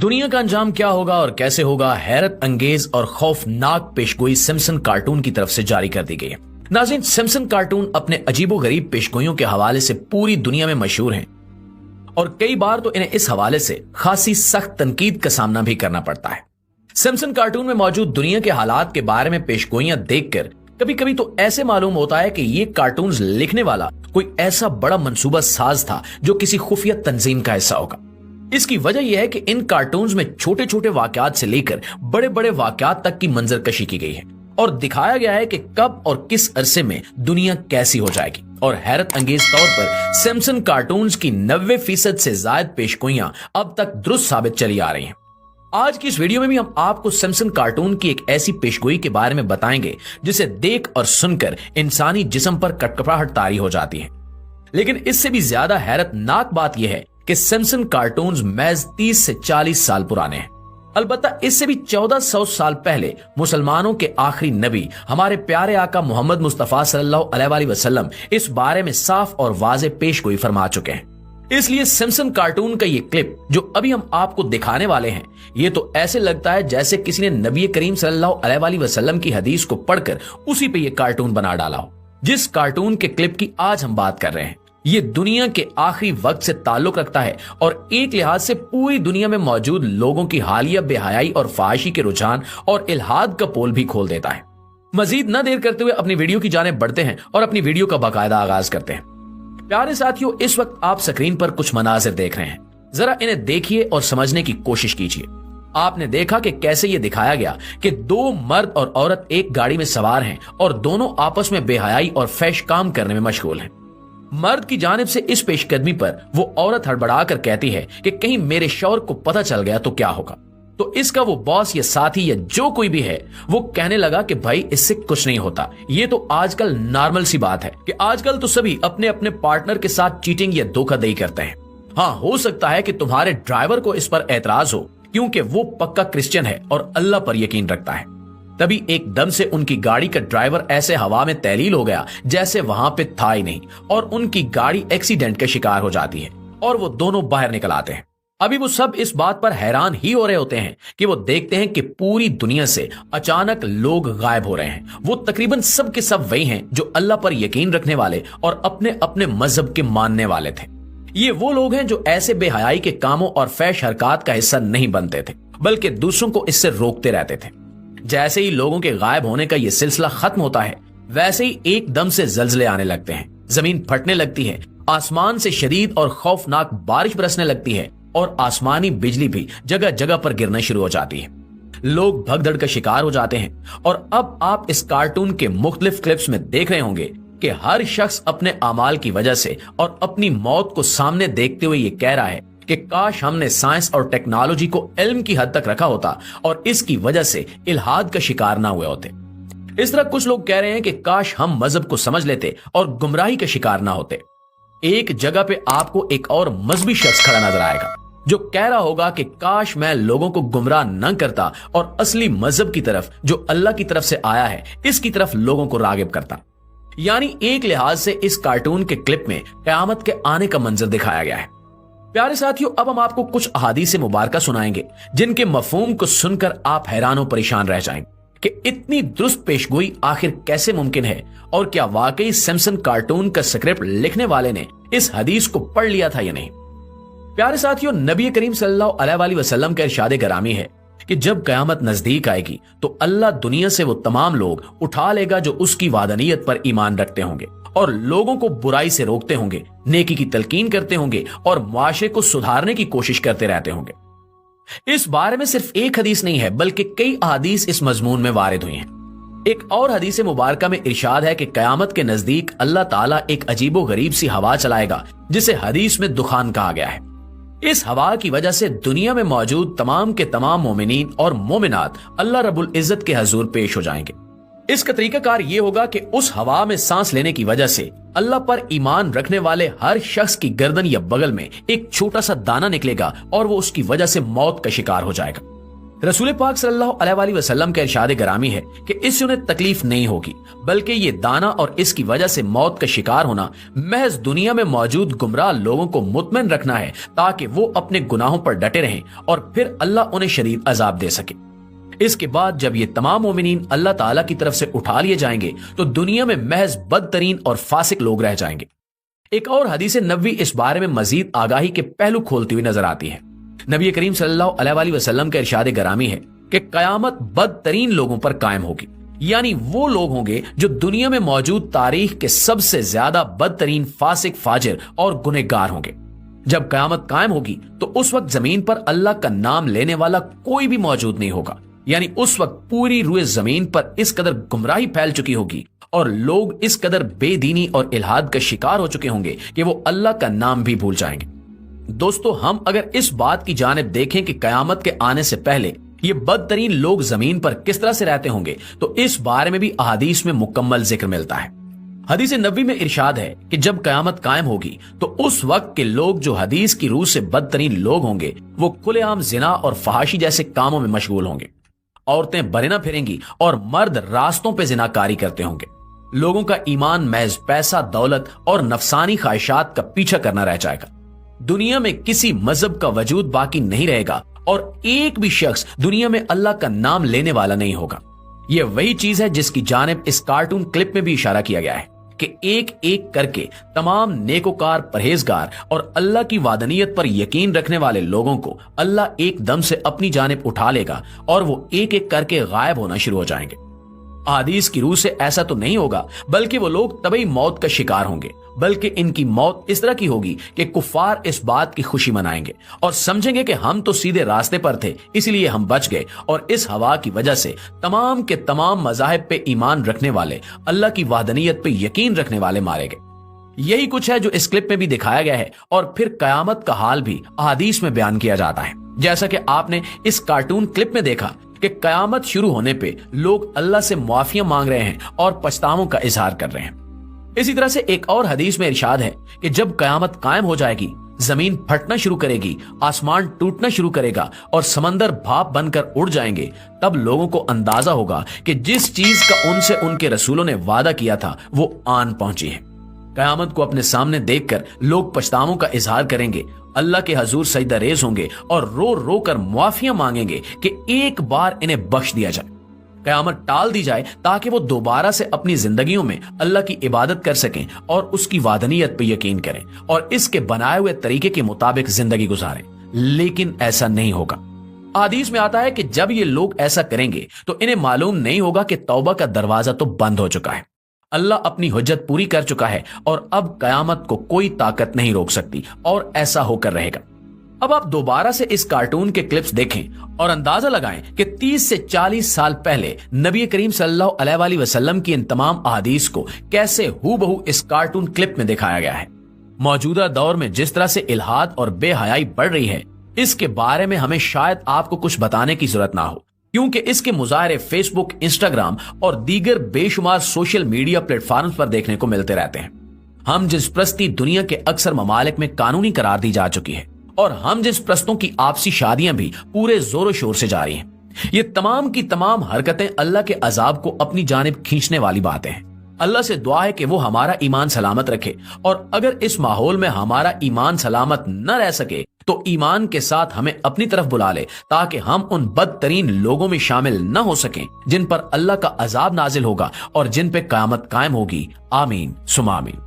दुनिया का अंजाम क्या होगा और कैसे होगा, हैरत अंगेज और खौफनाक पेशगोई सिम्पसन कार्टून की तरफ से जारी कर दी गई है। नाज़रीन, सिम्पसन कार्टून अपने अजीबोगरीब पेशगोइयों के हवाले से पूरी दुनिया में मशहूर हैं और कई बार तो इन्हें इस हवाले से खासी सख्त तनकीद का सामना भी करना पड़ता है। सिम्पसन कार्टून में मौजूद दुनिया के हालात के बारे में पेशगोइयां देखकर कभी कभी तो ऐसे मालूम होता है कि ये कार्टून्स लिखने वाला कोई ऐसा बड़ा मंसूबा साज था जो किसी खुफिया तंजीम का हिस्सा होगा। इसकी वजह यह है कि इन कार्टून्स में छोटे छोटे वाकयात से लेकर बड़े बड़े वाकयात तक की मंजरकशी की गई है और दिखाया गया है कि कब और किस अरसे में दुनिया कैसी हो जाएगी। और हैरत अंगेज तौर पर सिम्पसन कार्टून्स की 90% से ज्यादा पेशगोइयां अब तक दुरुस्त साबित चली आ रही हैं। आज की इस वीडियो में भी हम आपको सिम्पसन कार्टून की एक ऐसी पेशगोई के बारे में बताएंगे जिसे देख और सुनकर इंसानी जिस्म पर कटकटाहट तारी हो जाती है। लेकिन इससे भी ज्यादा हैरतनाक बात यह है कि सिम्पसन कार्टून्स महज 30 से 40 साल पुराने हैं। अलबत्ता इससे भी 1400 साल पहले मुसलमानों के आखिरी नबी हमारे प्यारे आका मोहम्मद मुस्तफा सल्लल्लाहु अलैहि वसल्लम इस बारे में साफ और वाज़े पेशगोई फरमा चुके हैं। इसलिए सिम्पसन कार्टून का ये क्लिप जो अभी हम आपको दिखाने वाले हैं, ये तो ऐसे लगता है जैसे किसी ने नबी करीम सल्लल्लाहु अलैहि वसल्लम की हदीस को पढ़कर उसी पे ये कार्टून बना डाला हो। जिस कार्टून के क्लिप की आज हम बात कर रहे हैं, ये दुनिया के आखिरी वक्त से ताल्लुक रखता है और एक लिहाज से पूरी दुनिया में मौजूद लोगों की हालिया बेहयाई और फाहिशी के रुझान और इल्हाद का पोल भी खोल देता है। मजीद न देर करते हुए अपनी वीडियो की जानिब बढ़ते हैं और अपनी वीडियो का बाकायदा आगाज करते हैं। प्यारे साथियों, इस वक्त आप स्क्रीन पर कुछ मनाजिर देख रहे हैं, जरा इन्हें देखिए और समझने की कोशिश कीजिए। आपने देखा कि कैसे ये दिखाया गया कि दो मर्द और औरत एक गाड़ी में सवार हैं और दोनों आपस में बेहयाई और फैश काम करने में मशगूल हैं। मर्द की जानिब से इस पेशकदमी पर वो औरत हड़बड़ा कर कहती है कि कहीं मेरे शौहर को पता चल गया तो क्या होगा। तो इसका वो बॉस या साथी या जो कोई भी है वो कहने लगा कि भाई इससे कुछ नहीं होता, ये तो आजकल नॉर्मल सी बात है कि आजकल तो सभी अपने अपने पार्टनर के साथ चीटिंग या धोखाधड़ी करते हैं। हाँ, हो सकता है कि तुम्हारे ड्राइवर को इस पर एतराज हो क्योंकि वो पक्का क्रिश्चियन है और अल्लाह पर यकीन रखता है। तभी एकदम से उनकी गाड़ी का ड्राइवर ऐसे हवा में तहलील हो गया जैसे वहां पे था ही नहीं और उनकी गाड़ी एक्सीडेंट का शिकार हो जाती है और वो दोनों बाहर निकल आते हैं। अभी वो सब इस बात पर हैरान ही हो रहे होते हैं कि वो देखते हैं कि पूरी दुनिया से अचानक लोग गायब हो रहे हैं। वो तकरीबन सब के सब वही हैं जो अल्लाह पर यकीन रखने वाले और अपने अपने मजहब के मानने वाले थे। ये वो लोग हैं जो ऐसे बेहयाई के कामों और फैश हरकत का हिस्सा नहीं बनते थे, बल्कि दूसरों को इससे रोकते रहते थे। जैसे ही लोगों के गायब होने का ये सिलसिला खत्म होता है, वैसे ही एकदम से जल्जले आने लगते हैं, जमीन फटने लगती है, आसमान से शदीद और खौफनाक बारिश बरसने लगती है और आसमानी बिजली भी जगह जगह पर गिरना शुरू हो जाती है। लोग भगदड़ का शिकार हो जाते हैं और अब आप इस कार्टून के मुख्तलिफ क्लिप्स में देख रहे होंगे कि हर शख्स अपने अमाल की वजह से और अपनी मौत को सामने देखते हुए ये कह रहा है कि काश हमने साइंस और टेक्नोलॉजी को इल्म की हद तक रखा होता और इसकी वजह से इल्हाद का शिकार ना हुए होते। इस तरह कुछ लोग कह रहे हैं कि काश हम मजहब को समझ लेते और गुमराही का शिकार ना होते। एक जगह पे आपको एक और मजहबी शख्स खड़ा नजर आएगा जो कह रहा होगा कि काश मैं लोगों को गुमराह न करता और असली मजहब की तरफ जो अल्लाह की तरफ से आया है इसकी तरफ लोगों को रागिब करता। यानी एक लिहाज से इस कार्टून के क्लिप में क़यामत के आने का मंजर दिखाया गया है। प्यारे साथियों, अब हम आपको कुछ अहादीस मुबारका सुनाएंगे जिनके मफहूम को सुनकर आप हैरान परेशान रह जाएंगे कि इतनी दुरुस्त पेशगोई आखिर कैसे मुमकिन है और क्या वाकई सिम्पसन कार्टून का स्क्रिप्ट लिखने वाले ने इस हदीस को पढ़ लिया था या नहीं। प्यारे साथियों, नबी करीम सल्लल्लाहु अलैहि वसल्लम का इरशाद गरामी है कि जब कयामत नजदीक आएगी तो अल्लाह दुनिया से वो तमाम लोग उठा लेगा जो उसकी वादनीयत पर ईमान रखते होंगे और लोगों को बुराई से रोकते होंगे, नेकी की तलकीन करते होंगे और मुआशरे को सुधारने की कोशिश करते रहते होंगे। इस बारे में सिर्फ एक हदीस नहीं है बल्कि कई अहादीस इस मजमून में वारिद हुई हैं। एक और हदीस मुबारका में इरशाद है कि कयामत के नजदीक अल्लाह ताला एक अजीबो गरीब सी हवा चलाएगा जिसे हदीस में दुखान कहा गया है। इस हवा की वजह से दुनिया में मौजूद तमाम के तमाम मोमिनीन और मोमिनात अल्लाह रब्बुल इज्जत के हजूर पेश हो जाएंगे। इसका तरीकाकार ये होगा कि उस हवा में सांस लेने की वजह से अल्लाह पर ईमान रखने वाले हर शख्स की गर्दन या बगल में एक छोटा सा दाना निकलेगा और वो उसकी वजह से मौत का शिकार हो जाएगा। रसूल पाक सल्लल्लाहु अलैहि वसल्लम का इरशाद गरामी है कि इससे उन्हें तकलीफ नहीं होगी, बल्कि ये दाना और इसकी वजह से मौत का शिकार होना महज दुनिया में मौजूद गुमराह लोगों को मुतमईन रखना है, ताकि वो अपने गुनाहों पर डटे रहें और फिर अल्लाह उन्हें शदीद अजाब दे सके। इसके बाद जब ये तमाम मोमिनीन अल्लाह ताला की तरफ से उठा लिए जाएंगे तो दुनिया में महज बदतरीन और फासिक लोग रह जाएंगे। एक और हदीस नबवी इस बारे में मजीद आगाही के पहलू खोलती हुई नजर आती है। नबी करीम सल्लल्लाहु अलैहि वसल्लम का इरशाद गरामी है कि कयामत बदतरीन लोगों पर कायम होगी, यानी वो लोग होंगे जो दुनिया में मौजूद तारीख के सबसे ज्यादा बदतरीन फासिक, फाजिर और गुनहगार होंगे। जब कयामत कायम होगी तो उस वक्त जमीन पर अल्लाह का नाम लेने वाला कोई भी मौजूद नहीं होगा, यानी उस वक्त पूरी रूए जमीन पर इस कदर गुमराही फैल चुकी होगी और लोग इस कदर बेदीनी और इल्हाद का शिकार हो चुके होंगे कि वो अल्लाह का नाम भी भूल जाएंगे। दोस्तों, हम अगर इस बात की जानिब देखें कि कयामत के आने से पहले ये बदतरीन लोग जमीन पर किस तरह से रहते होंगे, तो इस बारे में भी अहादीस में मुकम्मल जिक्र मिलता है। हदीस नबी में इरशाद है कि जब कयामत कायम होगी तो उस वक्त के लोग जो हदीस की रूह से बदतरीन लोग होंगे वो खुलेआम जिना और फहाशी जैसे कामों में मशगूल होंगे। औरतें बरेना फिरेंगी और मर्द रास्तों पे जिनाकारी करते होंगे। लोगों का ईमान महज पैसा, दौलत और नफसानी ख्वाहिशात का पीछा करना रह जाएगा। दुनिया में किसी मजहब का वजूद बाकी नहीं रहेगा और एक भी शख्स दुनिया में अल्लाह का नाम लेने वाला नहीं होगा। यह वही चीज है जिसकी जानिब इस कार्टून क्लिप में भी इशारा किया गया है कि एक एक करके तमाम नेकोकार, परहेजगार और अल्लाह की वादनीयत पर यकीन रखने वाले लोगों को अल्लाह एकदम से अपनी जानिब उठा लेगा और वो एक एक करके गायब होना शुरू हो जाएंगे। हदीस की रूह से ऐसा तो नहीं होगा, बल्कि वो लोग तभी मौत का शिकार होंगे, बल्कि इनकी मौत इस तरह की होगी कि कुफार इस बात की खुशी मनाएंगे और समझेंगे कि हम तो सीधे रास्ते पर थे, इसलिए हम बच गए, और इस हवा की वजह से तमाम के तमाम मज़ाहिब पे ईमान रखने वाले, अल्लाह की वादनीयत पे यकीन रखने वाले मारे गए। यही कुछ है जो इस क्लिप में भी दिखाया गया है और फिर कयामत का हाल भी अहादीस में बयान किया जाता है। जैसा कि आपने इस कार्टून क्लिप में देखा कि कयामत शुरू होने पे लोग अल्लाह से मुआफिया मांग रहे हैं और पछतावों का इजहार कर रहे हैं। इसी तरह से एक और हदीस में इरशाद है कि जब कयामत कायम हो जाएगी, जमीन फटना शुरू करेगी, आसमान टूटना शुरू करेगा और समंदर भाप बनकर उड़ जाएंगे, तब लोगों को अंदाजा होगा कि जिस चीज का उनसे उनके रसूलों ने वादा किया था वो आन पहुंची है। कयामत को अपने सामने देखकर लोग पछतावों का इजहार करेंगे, अल्लाह के हजूर सजदा रेज होंगे और रो रो कर मुआफिया मांगेंगे कि एक बार इन्हें बख्श दिया जाए, कयामत टाल दी जाए, ताकि वो दोबारा से अपनी जिंदगियों में अल्लाह की इबादत कर सकें और उसकी वादनीयत पर यकीन करें और इसके बनाए हुए तरीके के मुताबिक जिंदगी गुजारें। लेकिन ऐसा नहीं होगा। हदीस में आता है कि जब ये लोग ऐसा करेंगे तो इन्हें मालूम नहीं होगा कि तौबा का दरवाजा तो बंद हो चुका है, अल्लाह अपनी हुज्जत पूरी कर चुका है और अब कयामत को कोई ताकत नहीं रोक सकती, और ऐसा होकर रहेगा। अब आप दोबारा से इस कार्टून के क्लिप्स देखें और अंदाजा लगाएं कि 30 से 40 साल पहले नबी करीम सल्लल्लाहु अलैहि वसल्लम की इन तमाम अहादीस को कैसे हूबहू इस कार्टून क्लिप में दिखाया गया है। मौजूदा दौर में जिस तरह से इल्हाद और बेहयाई बढ़ रही है, इसके बारे में हमें शायद आपको कुछ बताने की जरूरत ना हो, क्योंकि इसके मुजाहरे फेसबुक, इंस्टाग्राम और दीगर बेशुमार सोशल मीडिया प्लेटफॉर्म्स पर देखने को मिलते रहते हैं। हम जिस प्रस्ती दुनिया के अक्सर ममालिक में कानूनी करार दी जा चुकी है और हम जिस प्रस्तों की आपसी शादियां भी पूरे जोरों शोर से जारी हैं, ये तमाम की तमाम हरकतें अल्लाह के अजाब को अपनी जानिब खींचने वाली बातें हैं। अल्लाह से दुआ है कि वो हमारा ईमान सलामत रखे, और अगर इस माहौल में हमारा ईमान सलामत न रह सके तो ईमान के साथ हमें अपनी तरफ बुला ले, ताकि हम उन बदतरीन लोगों में शामिल न हो सकें जिन पर अल्लाह का अजाब नाजिल होगा और जिन पे क़यामत कायम होगी। आमीन सुमा आमीन।